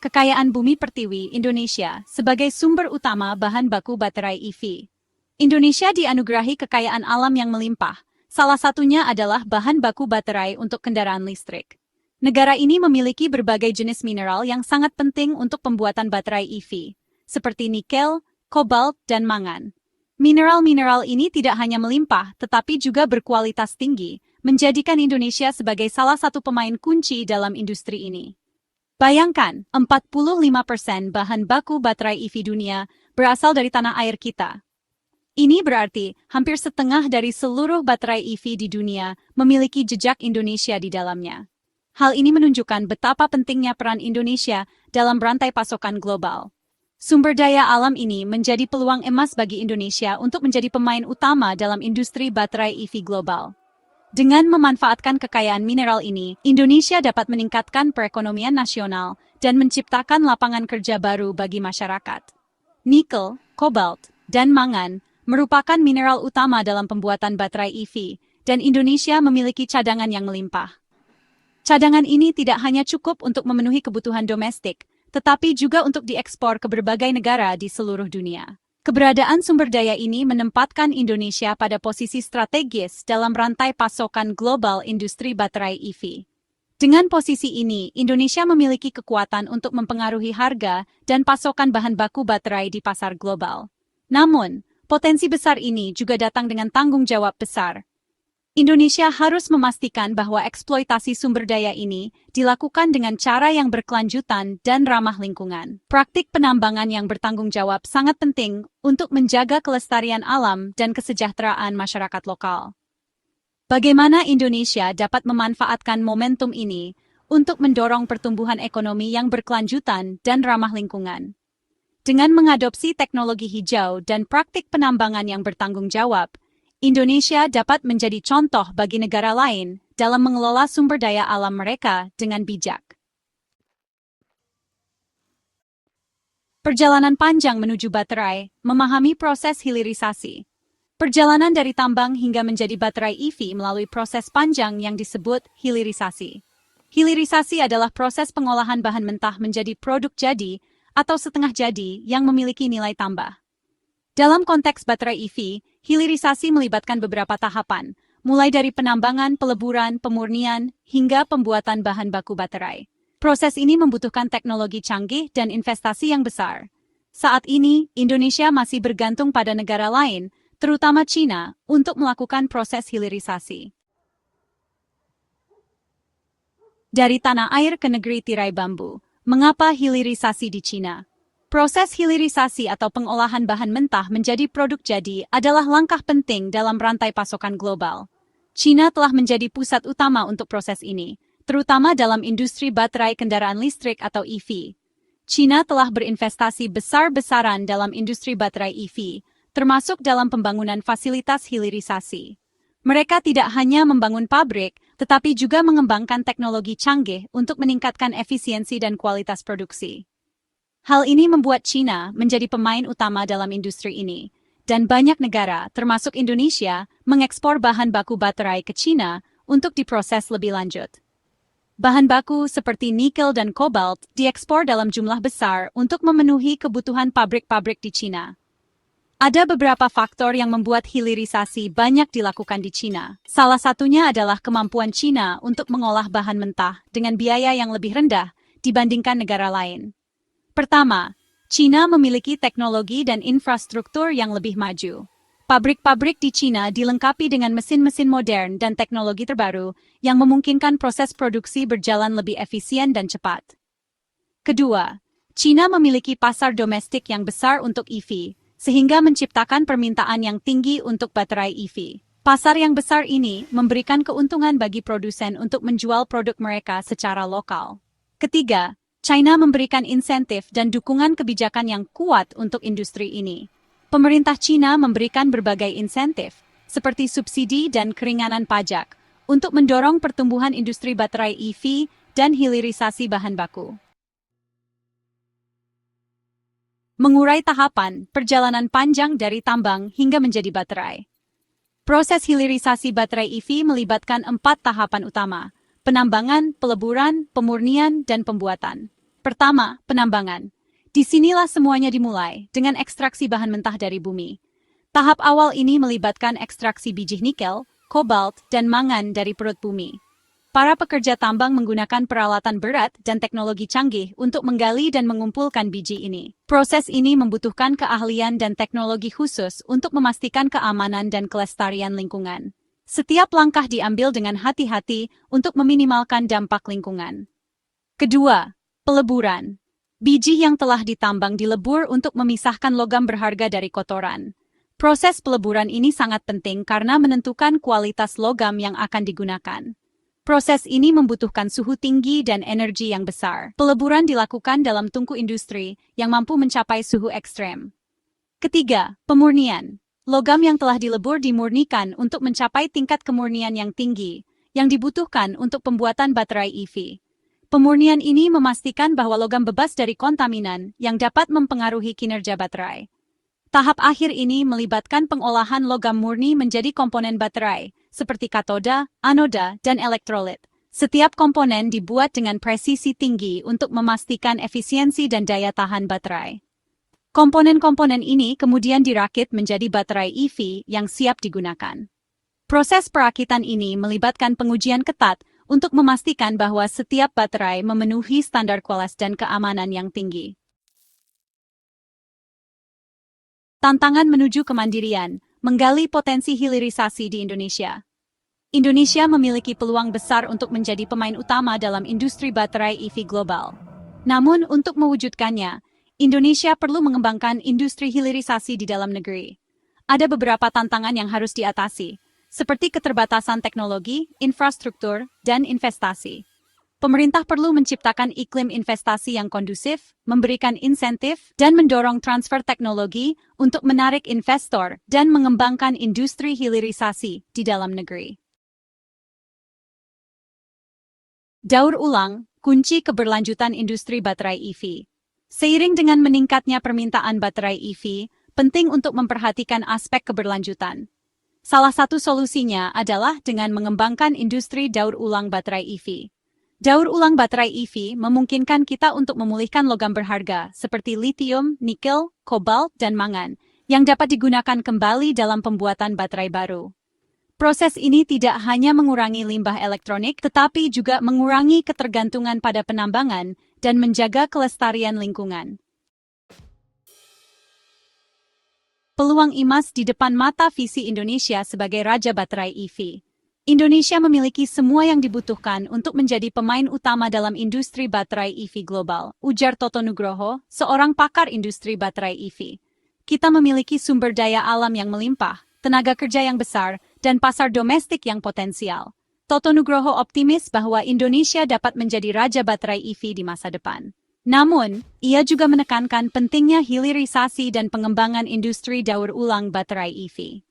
Kekayaan bumi pertiwi Indonesia sebagai sumber utama bahan baku baterai EV. Indonesia dianugerahi kekayaan alam yang melimpah, salah satunya adalah bahan baku baterai untuk kendaraan listrik. Negara ini memiliki berbagai jenis mineral yang sangat penting untuk pembuatan baterai EV, seperti nikel, kobalt, dan mangan. Mineral-mineral ini tidak hanya melimpah, tetapi juga berkualitas tinggi, menjadikan Indonesia sebagai salah satu pemain kunci dalam industri ini. Bayangkan, 45% bahan baku baterai EV dunia berasal dari tanah air kita. Ini berarti hampir setengah dari seluruh baterai EV di dunia memiliki jejak Indonesia di dalamnya. Hal ini menunjukkan betapa pentingnya peran Indonesia dalam rantai pasokan global. Sumber daya alam ini menjadi peluang emas bagi Indonesia untuk menjadi pemain utama dalam industri baterai EV global. Dengan memanfaatkan kekayaan mineral ini, Indonesia dapat meningkatkan perekonomian nasional dan menciptakan lapangan kerja baru bagi masyarakat. Nikel, kobalt, dan mangan merupakan mineral utama dalam pembuatan baterai EV, dan Indonesia memiliki cadangan yang melimpah. Cadangan ini tidak hanya cukup untuk memenuhi kebutuhan domestik, tetapi juga untuk diekspor ke berbagai negara di seluruh dunia. Keberadaan sumber daya ini menempatkan Indonesia pada posisi strategis dalam rantai pasokan global industri baterai EV. Dengan posisi ini, Indonesia memiliki kekuatan untuk mempengaruhi harga dan pasokan bahan baku baterai di pasar global. Namun, potensi besar ini juga datang dengan tanggung jawab besar. Indonesia harus memastikan bahwa eksploitasi sumber daya ini dilakukan dengan cara yang berkelanjutan dan ramah lingkungan. Praktik penambangan yang bertanggung jawab sangat penting untuk menjaga kelestarian alam dan kesejahteraan masyarakat lokal. Bagaimana Indonesia dapat memanfaatkan momentum ini untuk mendorong pertumbuhan ekonomi yang berkelanjutan dan ramah lingkungan? Dengan mengadopsi teknologi hijau dan praktik penambangan yang bertanggung jawab, Indonesia dapat menjadi contoh bagi negara lain dalam mengelola sumber daya alam mereka dengan bijak. Perjalanan panjang menuju baterai, memahami proses hilirisasi. Perjalanan dari tambang hingga menjadi baterai EV melalui proses panjang yang disebut hilirisasi. Hilirisasi adalah proses pengolahan bahan mentah menjadi produk jadi atau setengah jadi yang memiliki nilai tambah. Dalam konteks baterai EV, hilirisasi melibatkan beberapa tahapan, mulai dari penambangan, peleburan, pemurnian, hingga pembuatan bahan baku baterai. Proses ini membutuhkan teknologi canggih dan investasi yang besar. Saat ini, Indonesia masih bergantung pada negara lain, terutama China, untuk melakukan proses hilirisasi. Dari tanah air ke negeri tirai bambu, mengapa hilirisasi di China? Proses hilirisasi atau pengolahan bahan mentah menjadi produk jadi adalah langkah penting dalam rantai pasokan global. China telah menjadi pusat utama untuk proses ini, terutama dalam industri baterai kendaraan listrik atau EV. China telah berinvestasi besar-besaran dalam industri baterai EV, termasuk dalam pembangunan fasilitas hilirisasi. Mereka tidak hanya membangun pabrik, tetapi juga mengembangkan teknologi canggih untuk meningkatkan efisiensi dan kualitas produksi. Hal ini membuat China menjadi pemain utama dalam industri ini, dan banyak negara, termasuk Indonesia, mengekspor bahan baku baterai ke China untuk diproses lebih lanjut. Bahan baku seperti nikel dan kobalt diekspor dalam jumlah besar untuk memenuhi kebutuhan pabrik-pabrik di China. Ada beberapa faktor yang membuat hilirisasi banyak dilakukan di China. Salah satunya adalah kemampuan China untuk mengolah bahan mentah dengan biaya yang lebih rendah dibandingkan negara lain. Pertama, China memiliki teknologi dan infrastruktur yang lebih maju. Pabrik-pabrik di China dilengkapi dengan mesin-mesin modern dan teknologi terbaru yang memungkinkan proses produksi berjalan lebih efisien dan cepat. Kedua, China memiliki pasar domestik yang besar untuk EV, sehingga menciptakan permintaan yang tinggi untuk baterai EV. Pasar yang besar ini memberikan keuntungan bagi produsen untuk menjual produk mereka secara lokal. Ketiga, China memberikan insentif dan dukungan kebijakan yang kuat untuk industri ini. Pemerintah China memberikan berbagai insentif, seperti subsidi dan keringanan pajak, untuk mendorong pertumbuhan industri baterai EV dan hilirisasi bahan baku. Mengurai tahapan perjalanan panjang dari tambang hingga menjadi baterai. Proses hilirisasi baterai EV melibatkan 4 tahapan utama: penambangan, peleburan, pemurnian, dan pembuatan. Pertama, penambangan. Disinilah semuanya dimulai, dengan ekstraksi bahan mentah dari bumi. Tahap awal ini melibatkan ekstraksi biji nikel, kobalt, dan mangan dari perut bumi. Para pekerja tambang menggunakan peralatan berat dan teknologi canggih untuk menggali dan mengumpulkan biji ini. Proses ini membutuhkan keahlian dan teknologi khusus untuk memastikan keamanan dan kelestarian lingkungan. Setiap langkah diambil dengan hati-hati untuk meminimalkan dampak lingkungan. Kedua, peleburan. Biji yang telah ditambang dilebur untuk memisahkan logam berharga dari kotoran. Proses peleburan ini sangat penting karena menentukan kualitas logam yang akan digunakan. Proses ini membutuhkan suhu tinggi dan energi yang besar. Peleburan dilakukan dalam tungku industri yang mampu mencapai suhu ekstrem. Ketiga, pemurnian. Logam yang telah dilebur dimurnikan untuk mencapai tingkat kemurnian yang tinggi, yang dibutuhkan untuk pembuatan baterai EV. Pemurnian ini memastikan bahwa logam bebas dari kontaminan yang dapat mempengaruhi kinerja baterai. Tahap akhir ini melibatkan pengolahan logam murni menjadi komponen baterai, seperti katoda, anoda, dan elektrolit. Setiap komponen dibuat dengan presisi tinggi untuk memastikan efisiensi dan daya tahan baterai. Komponen-komponen ini kemudian dirakit menjadi baterai EV yang siap digunakan. Proses perakitan ini melibatkan pengujian ketat untuk memastikan bahwa setiap baterai memenuhi standar kualitas dan keamanan yang tinggi. Tantangan menuju kemandirian, menggali potensi hilirisasi di Indonesia. Indonesia memiliki peluang besar untuk menjadi pemain utama dalam industri baterai EV global. Namun, untuk mewujudkannya, Indonesia perlu mengembangkan industri hilirisasi di dalam negeri. Ada beberapa tantangan yang harus diatasi, seperti keterbatasan teknologi, infrastruktur, dan investasi. Pemerintah perlu menciptakan iklim investasi yang kondusif, memberikan insentif, dan mendorong transfer teknologi untuk menarik investor dan mengembangkan industri hilirisasi di dalam negeri. Daur ulang, kunci keberlanjutan industri baterai EV. Seiring dengan meningkatnya permintaan baterai EV, penting untuk memperhatikan aspek keberlanjutan. Salah satu solusinya adalah dengan mengembangkan industri daur ulang baterai EV. Daur ulang baterai EV memungkinkan kita untuk memulihkan logam berharga seperti litium, nikel, kobalt, dan mangan yang dapat digunakan kembali dalam pembuatan baterai baru. Proses ini tidak hanya mengurangi limbah elektronik, tetapi juga mengurangi ketergantungan pada penambangan dan menjaga kelestarian lingkungan. Peluang emas di depan mata visi Indonesia sebagai Raja Baterai EV. Indonesia memiliki semua yang dibutuhkan untuk menjadi pemain utama dalam industri baterai EV global, ujar Toto Nugroho, seorang pakar industri baterai EV. Kita memiliki sumber daya alam yang melimpah, tenaga kerja yang besar, dan pasar domestik yang potensial. Toto Nugroho optimis bahwa Indonesia dapat menjadi raja baterai EV di masa depan. Namun, ia juga menekankan pentingnya hilirisasi dan pengembangan industri daur ulang baterai EV.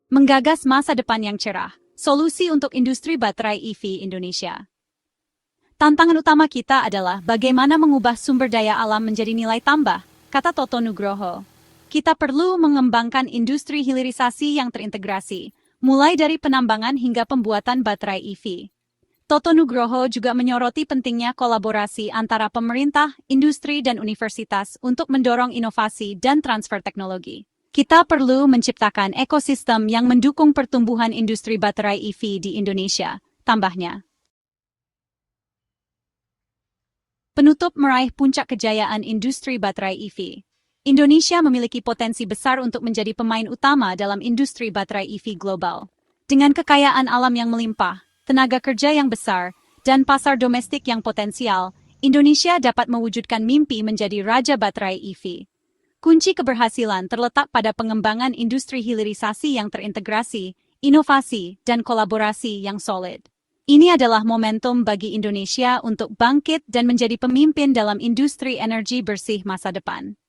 Menggagas masa depan yang cerah, solusi untuk industri baterai EV Indonesia. Tantangan utama kita adalah bagaimana mengubah sumber daya alam menjadi nilai tambah, kata Toto Nugroho. Kita perlu mengembangkan industri hilirisasi yang terintegrasi, mulai dari penambangan hingga pembuatan baterai EV. Toto Nugroho juga menyoroti pentingnya kolaborasi antara pemerintah, industri, dan universitas untuk mendorong inovasi dan transfer teknologi. Kita perlu menciptakan ekosistem yang mendukung pertumbuhan industri baterai EV di Indonesia, tambahnya. Penutup meraih puncak kejayaan industri baterai EV. Indonesia memiliki potensi besar untuk menjadi pemain utama dalam industri baterai EV global. Dengan kekayaan alam yang melimpah, tenaga kerja yang besar, dan pasar domestik yang potensial, Indonesia dapat mewujudkan mimpi menjadi raja baterai EV. Kunci keberhasilan terletak pada pengembangan industri hilirisasi yang terintegrasi, inovasi, dan kolaborasi yang solid. Ini adalah momentum bagi Indonesia untuk bangkit dan menjadi pemimpin dalam industri energi bersih masa depan.